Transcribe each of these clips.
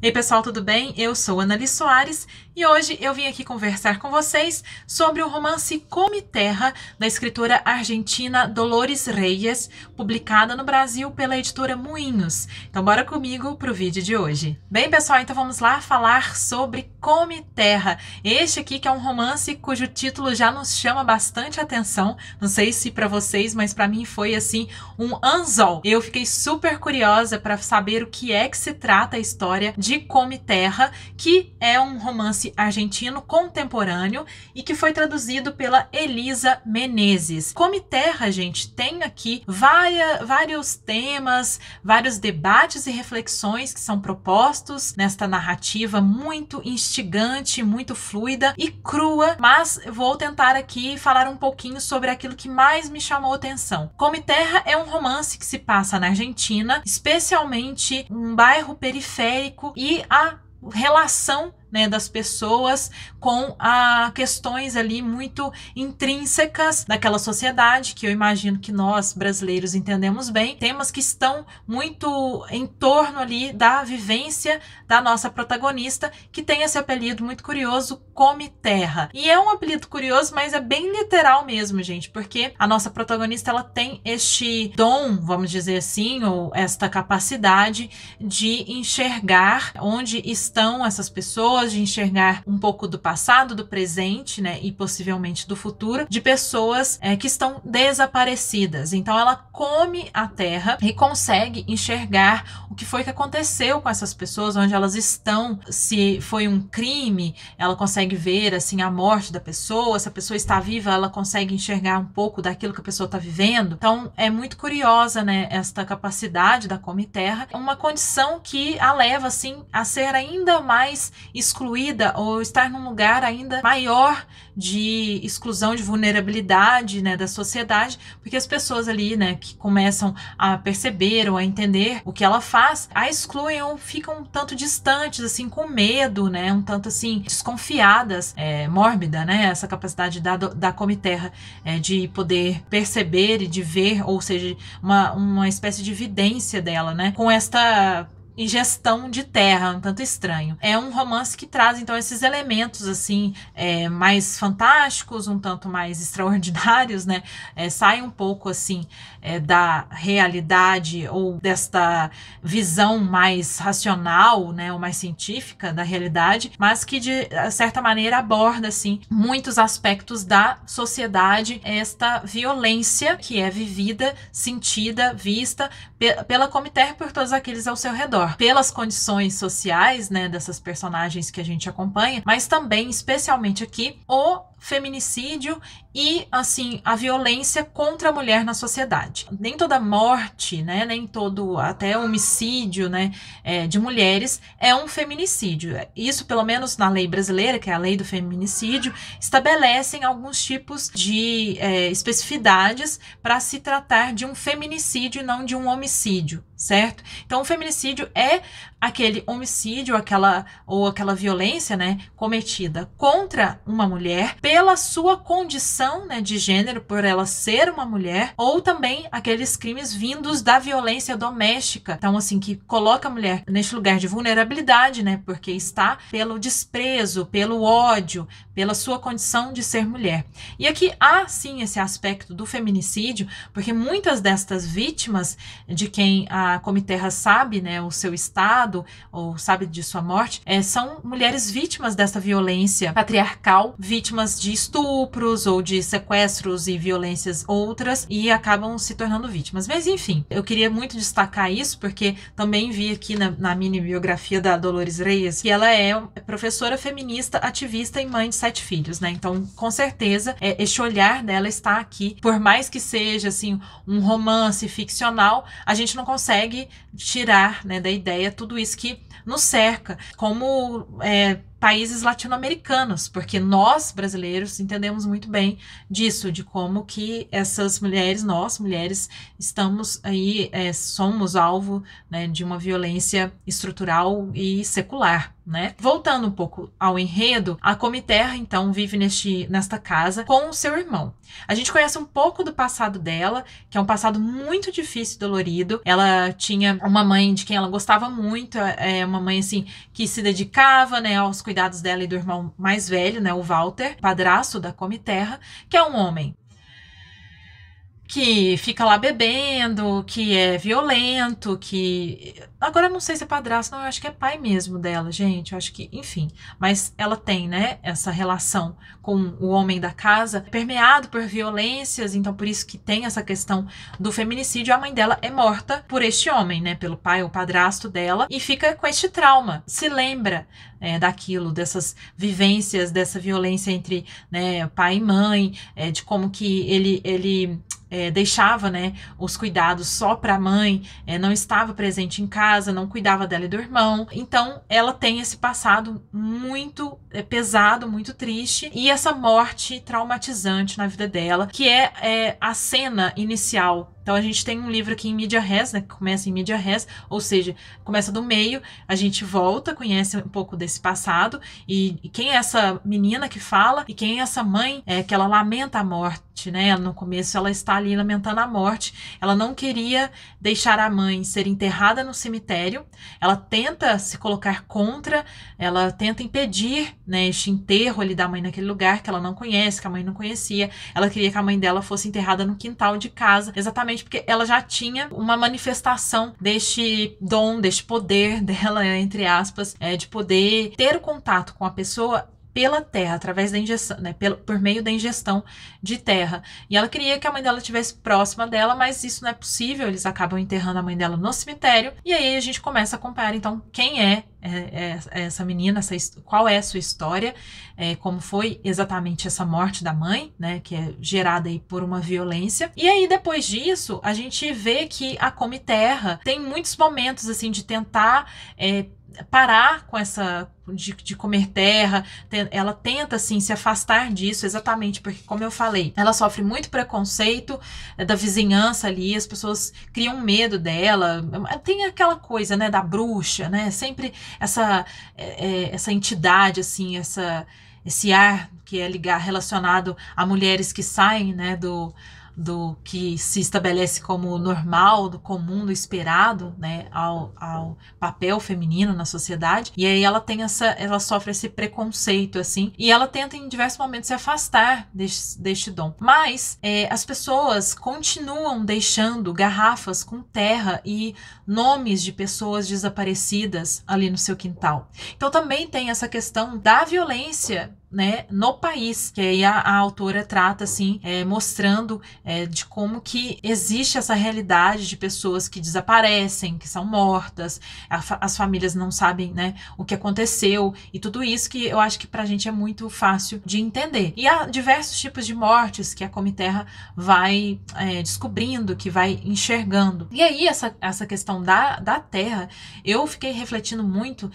Ei pessoal, tudo bem? Eu sou Anali Soares e hoje eu vim aqui conversar com vocês sobre o romance Come Terra, da escritora argentina Dolores Reyes, publicada no Brasil pela editora Moinhos. Então bora comigo pro vídeo de hoje. Bem pessoal, então vamos lá falar sobre Come Terra. Este aqui que é um romance cujo título já nos chama bastante atenção. Não sei se para vocês, mas para mim foi assim um anzol. Eu fiquei super curiosa para saber o que é que se trata a história de Come Terra, que é um romance argentino contemporâneo e que foi traduzido pela Elisa Menezes. Come Terra, gente, tem aqui vários temas, vários debates e reflexões que são propostos nesta narrativa muito instigante, muito fluida e crua, mas vou tentar aqui falar um pouquinho sobre aquilo que mais me chamou atenção. Come Terra é um romance que se passa na Argentina, especialmente um bairro periférico, e a relação, né, das pessoas com questões ali muito intrínsecas daquela sociedade, que eu imagino que nós brasileiros entendemos bem, temas que estão muito em torno ali da vivência da nossa protagonista, que tem esse apelido muito curioso, Come Terra. E é um apelido curioso, mas é bem literal mesmo, gente, porque a nossa protagonista, ela tem este dom, vamos dizer assim, ou esta capacidade de enxergar onde estão essas pessoas, de enxergar um pouco do passado, do presente, né, e possivelmente do futuro, de pessoas que estão desaparecidas. Então ela come a terra e consegue enxergar o que foi que aconteceu com essas pessoas, onde elas estão, se foi um crime, ela consegue ver assim a morte da pessoa, se a pessoa está viva, ela consegue enxergar um pouco daquilo que a pessoa está vivendo. Então é muito curiosa, né, esta capacidade da Come Terra, uma condição que a leva assim a ser ainda mais excluída ou estar num lugar ainda maior de exclusão, de vulnerabilidade, né, da sociedade, porque as pessoas ali, né, que começam a perceber ou a entender o que ela faz, a excluem ou ficam um tanto distantes, assim, com medo, né, um tanto assim, desconfiadas, mórbida, né, essa capacidade da Come Terra de poder perceber e de ver, ou seja, uma espécie de evidência dela, né, com esta ingestão de terra, um tanto estranho. É um romance que traz, então, esses elementos, assim, mais fantásticos, um tanto mais extraordinários, né? Sai um pouco, assim, da realidade ou desta visão mais racional, né? Ou mais científica da realidade, mas que, de certa maneira, aborda, assim, muitos aspectos da sociedade, esta violência que é vivida, sentida, vista pela Come Terra e por todos aqueles ao seu redor, pelas condições sociais, né, dessas personagens que a gente acompanha, mas também, especialmente aqui, o feminicídio e, assim, a violência contra a mulher na sociedade. Nem toda morte, né, nem todo até homicídio, né, de mulheres é um feminicídio. Isso, pelo menos na lei brasileira, que é a lei do feminicídio, estabelecem alguns tipos de especificidades para se tratar de um feminicídio e não de um homicídio, certo? Então, o feminicídio é aquele homicídio, aquela violência, né, cometida contra uma mulher pela sua condição, né, de gênero, por ela ser uma mulher, ou também aqueles crimes vindos da violência doméstica. Então, assim, que coloca a mulher neste lugar de vulnerabilidade, né, porque está pelo desprezo, pelo ódio, pela sua condição de ser mulher. E aqui há, sim, esse aspecto do feminicídio, porque muitas destas vítimas, de quem a Come Terra sabe, né, o seu estado, ou sabe de sua morte, são mulheres vítimas dessa violência patriarcal, vítimas de estupros ou de sequestros e violências outras, e acabam se tornando vítimas. Mas enfim, eu queria muito destacar isso, porque também vi aqui na mini biografia da Dolores Reyes que ela é professora feminista, ativista e mãe de 7 filhos, né? Então, com certeza, este olhar dela está aqui. Por mais que seja, assim, um romance ficcional, a gente não consegue tirar, né, da ideia tudo isso que nos cerca, como países latino-americanos, porque nós, brasileiros, entendemos muito bem disso, de como que essas mulheres, nós, mulheres, estamos aí, somos alvo, né, de uma violência estrutural e secular, né? Voltando um pouco ao enredo, a Comiterra, então, vive nesta casa com o seu irmão. A gente conhece um pouco do passado dela, que é um passado muito difícil e dolorido. Ela tinha uma mãe de quem ela gostava muito, uma mãe, assim, que se dedicava, né, aos cuidados dela e do irmão mais velho, né, o Walter, padrasto da Comiterra, que é um homem que fica lá bebendo, que é violento, que... Agora eu não sei se é padrasto, não, eu acho que é pai mesmo dela, gente, eu acho que, enfim. Mas ela tem, né, essa relação com o homem da casa, permeado por violências, então por isso que tem essa questão do feminicídio. A mãe dela é morta por este homem, né, pelo pai, o padrasto dela, e fica com este trauma. Se lembra daquilo, dessas vivências, dessa violência entre, né, pai e mãe, de como que ele deixava, né, os cuidados só para a mãe, não estava presente em casa, não cuidava dela e do irmão. Então, ela tem esse passado muito pesado, muito triste, e essa morte traumatizante na vida dela, que é a cena inicial. Então, a gente tem um livro aqui em mídia res, né, que começa em mídia res, ou seja, começa do meio, a gente volta, conhece um pouco desse passado, e quem é essa menina que fala, e quem é essa mãe que ela lamenta a morte, né? No começo ela está ali lamentando a morte, ela não queria deixar a mãe ser enterrada no cemitério, ela tenta se colocar contra, ela tenta impedir, né, este enterro ali da mãe naquele lugar que ela não conhece, que a mãe não conhecia. Ela queria que a mãe dela fosse enterrada no quintal de casa, exatamente porque ela já tinha uma manifestação deste dom, deste poder dela, entre aspas, de poder ter o contato com a pessoa pela terra, através da ingestão, né, por meio da ingestão de terra. E ela queria que a mãe dela estivesse próxima dela, mas isso não é possível, eles acabam enterrando a mãe dela no cemitério, e aí a gente começa a acompanhar, então, quem é essa menina, qual é a sua história, como foi exatamente essa morte da mãe, né, que é gerada aí por uma violência. E aí, depois disso, a gente vê que a Comiterra tem muitos momentos, assim, de tentar parar com essa de comer terra. Ela tenta, assim, se afastar disso, exatamente porque, como eu falei, ela sofre muito preconceito da vizinhança ali, as pessoas criam medo dela, tem aquela coisa, né, da bruxa, né, sempre essa entidade, assim, esse ar que é relacionado a mulheres que saem, né, do que se estabelece como normal, do comum, do esperado, né, ao papel feminino na sociedade. E aí ela sofre esse preconceito, assim, e ela tenta em diversos momentos se afastar deste dom. Mas as pessoas continuam deixando garrafas com terra e nomes de pessoas desaparecidas ali no seu quintal. Então também tem essa questão da violência, né, no país, que aí a autora trata, assim, mostrando de como que existe essa realidade de pessoas que desaparecem, que são mortas, as famílias não sabem, né, o que aconteceu, e tudo isso que eu acho que pra gente é muito fácil de entender. E há diversos tipos de mortes que a Comiterra vai descobrindo, que vai enxergando. E aí essa questão da terra, eu fiquei refletindo muito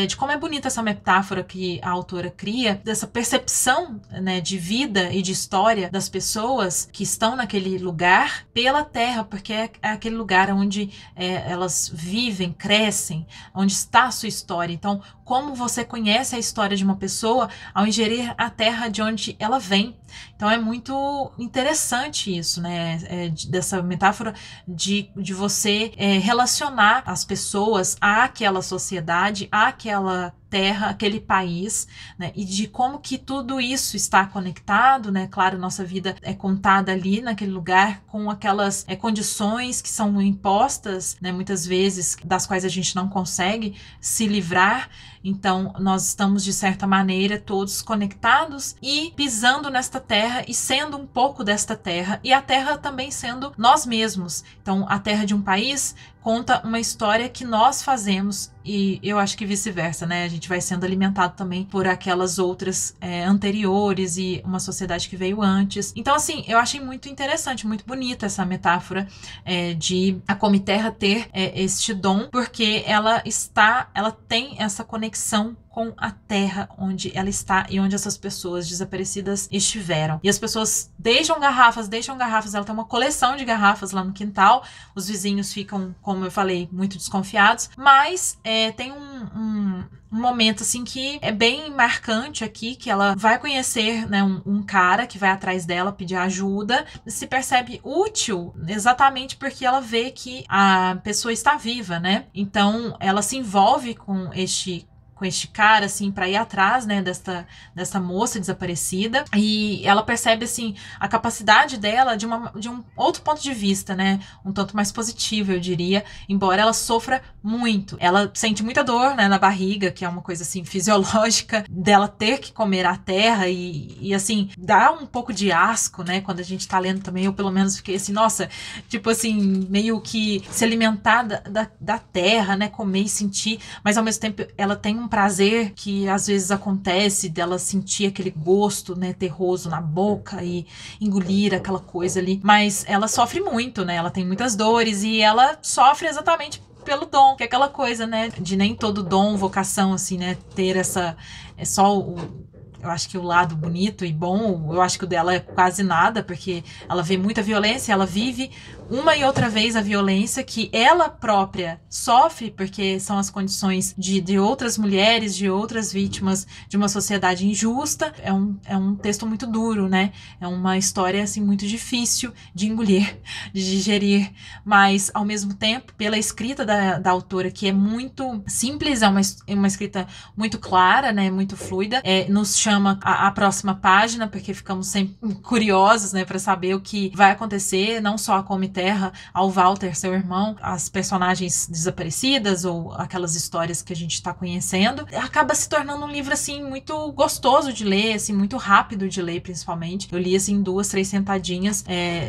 de como é bonita essa metáfora que a autora cria, dessa percepção, né, de vida e de história das pessoas que estão naquele lugar pela terra, porque é aquele lugar onde elas vivem, crescem, onde está a sua história. Então, como você conhece a história de uma pessoa ao ingerir a terra de onde ela vem. Então, é muito interessante isso, né, dessa metáfora de você relacionar as pessoas àquela sociedade, àquela terra, aquele país, né, e de como que tudo isso está conectado, né? Claro, nossa vida é contada ali naquele lugar com aquelas condições que são impostas, né, muitas vezes, das quais a gente não consegue se livrar. Então, nós estamos, de certa maneira, todos conectados e pisando nesta terra e sendo um pouco desta terra, e a terra também sendo nós mesmos. Então, a terra de um país conta uma história que nós fazemos, e eu acho que vice-versa, né? A gente vai sendo alimentado também por aquelas outras anteriores e uma sociedade que veio antes. Então, assim, eu achei muito interessante, muito bonita essa metáfora de a Comiterra ter este dom, porque ela tem essa conexão com a terra onde ela está e onde essas pessoas desaparecidas estiveram. E as pessoas deixam garrafas, ela tem uma coleção de garrafas lá no quintal, os vizinhos ficam, como eu falei, muito desconfiados, mas tem um momento assim que é bem marcante aqui, que ela vai conhecer, né, um cara que vai atrás dela pedir ajuda, se percebe útil exatamente porque ela vê que a pessoa está viva, né? Então ela se envolve com este cara, assim, para ir atrás, né, dessa moça desaparecida, e ela percebe, assim, a capacidade dela de um outro ponto de vista, né, um tanto mais positivo, eu diria, embora ela sofra muito. Ela sente muita dor, né, na barriga, que é uma coisa, assim, fisiológica, dela ter que comer a terra, e assim, dá um pouco de asco, né, quando a gente tá lendo também, eu pelo menos fiquei assim, nossa, tipo assim, meio que se alimentar da terra, né, comer e sentir, mas ao mesmo tempo ela tem um prazer que às vezes acontece dela sentir aquele gosto, né, terroso na boca e engolir aquela coisa ali, mas ela sofre muito, né, ela tem muitas dores e ela sofre exatamente pelo dom, que é aquela coisa, né, de nem todo dom, vocação, assim, né, ter essa, é só eu acho que o lado bonito e bom, eu acho que o dela é quase nada, porque ela vê muita violência, ela vive uma e outra vez a violência que ela própria sofre, porque são as condições de outras mulheres, de outras vítimas de uma sociedade injusta. É um texto muito duro, né? É uma história, assim, muito difícil de engolir, de digerir, mas, ao mesmo tempo, pela escrita da autora, que é muito simples, é uma escrita muito clara, né? Muito fluida, nos chama a próxima página, porque ficamos sempre curiosos, né, para saber o que vai acontecer, não só a Come Terra, ao Walter, seu irmão, as personagens desaparecidas ou aquelas histórias que a gente está conhecendo. Acaba se tornando um livro, assim, muito gostoso de ler, assim, muito rápido de ler, principalmente. Eu li, assim, 2, 3 sentadinhas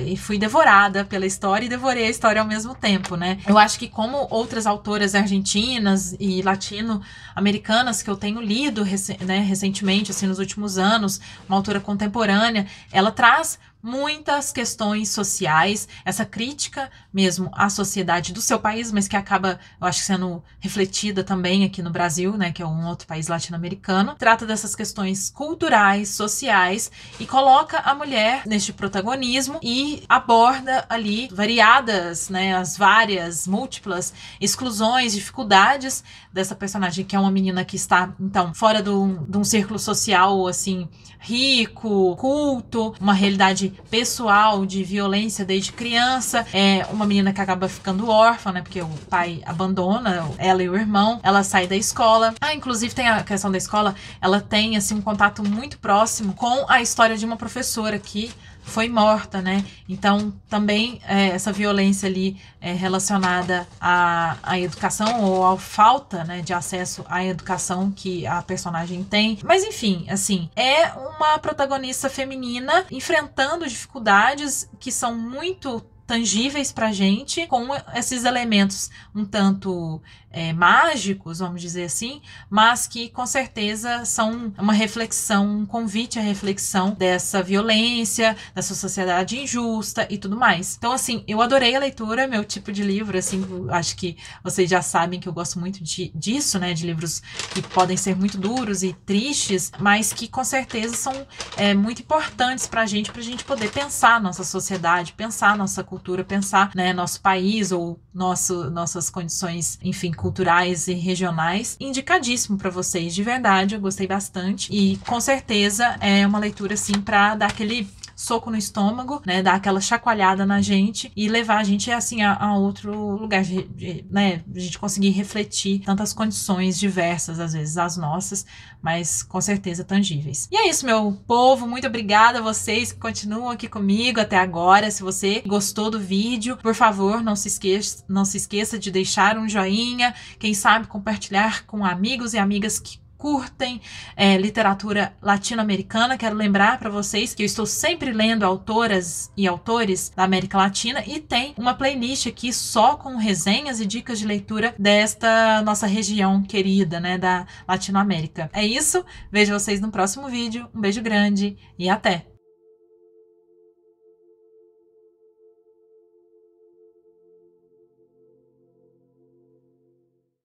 e fui devorada pela história e devorei a história ao mesmo tempo, né? Eu acho que como outras autoras argentinas e latino-americanas que eu tenho lido, né, recentemente, assim, nos últimos anos, uma autora contemporânea, ela traz muitas questões sociais, essa crítica mesmo à sociedade do seu país, mas que acaba, eu acho, sendo refletida também aqui no Brasil, né, que é um outro país latino-americano. Trata dessas questões culturais, sociais e coloca a mulher neste protagonismo e aborda ali variadas, né, as várias, múltiplas exclusões, dificuldades dessa personagem, que é uma menina que está, então, fora de um círculo social, assim, rico, culto, uma realidade pessoal de violência desde criança, é uma menina que acaba ficando órfã, né, porque o pai abandona ela e o irmão, ela sai da escola. Inclusive tem a questão da escola, ela tem, assim, um contato muito próximo com a história de uma professora que foi morta, né? Então, também essa violência ali relacionada à educação ou à falta, né, de acesso à educação que a personagem tem. Mas, enfim, assim, é uma protagonista feminina enfrentando dificuldades que são muito tangíveis pra gente, com esses elementos um tanto mágicos, vamos dizer assim, mas que com certeza são uma reflexão, um convite à reflexão dessa violência, dessa sociedade injusta e tudo mais. Então, assim, eu adorei a leitura, meu tipo de livro, assim, acho que vocês já sabem que eu gosto muito disso, né, de livros que podem ser muito duros e tristes, mas que com certeza são muito importantes pra gente poder pensar nossa sociedade, pensar nossa cultura, pensar, né, nosso país ou nossas condições, enfim, culturais e regionais. Indicadíssimo para vocês, de verdade, eu gostei bastante e com certeza é uma leitura, assim, para dar aquele soco no estômago, né, dar aquela chacoalhada na gente e levar a gente, assim, a outro lugar, né, a gente conseguir refletir tantas condições diversas, às vezes as nossas, mas com certeza tangíveis. E é isso, meu povo, muito obrigada a vocês que continuam aqui comigo até agora. Se você gostou do vídeo, por favor, não se esqueça de deixar um joinha, quem sabe compartilhar com amigos e amigas que curtem literatura latino-americana. Quero lembrar para vocês que eu estou sempre lendo autoras e autores da América Latina e tem uma playlist aqui só com resenhas e dicas de leitura desta nossa região querida, né, da Latinoamérica. É isso, vejo vocês no próximo vídeo, um beijo grande e até!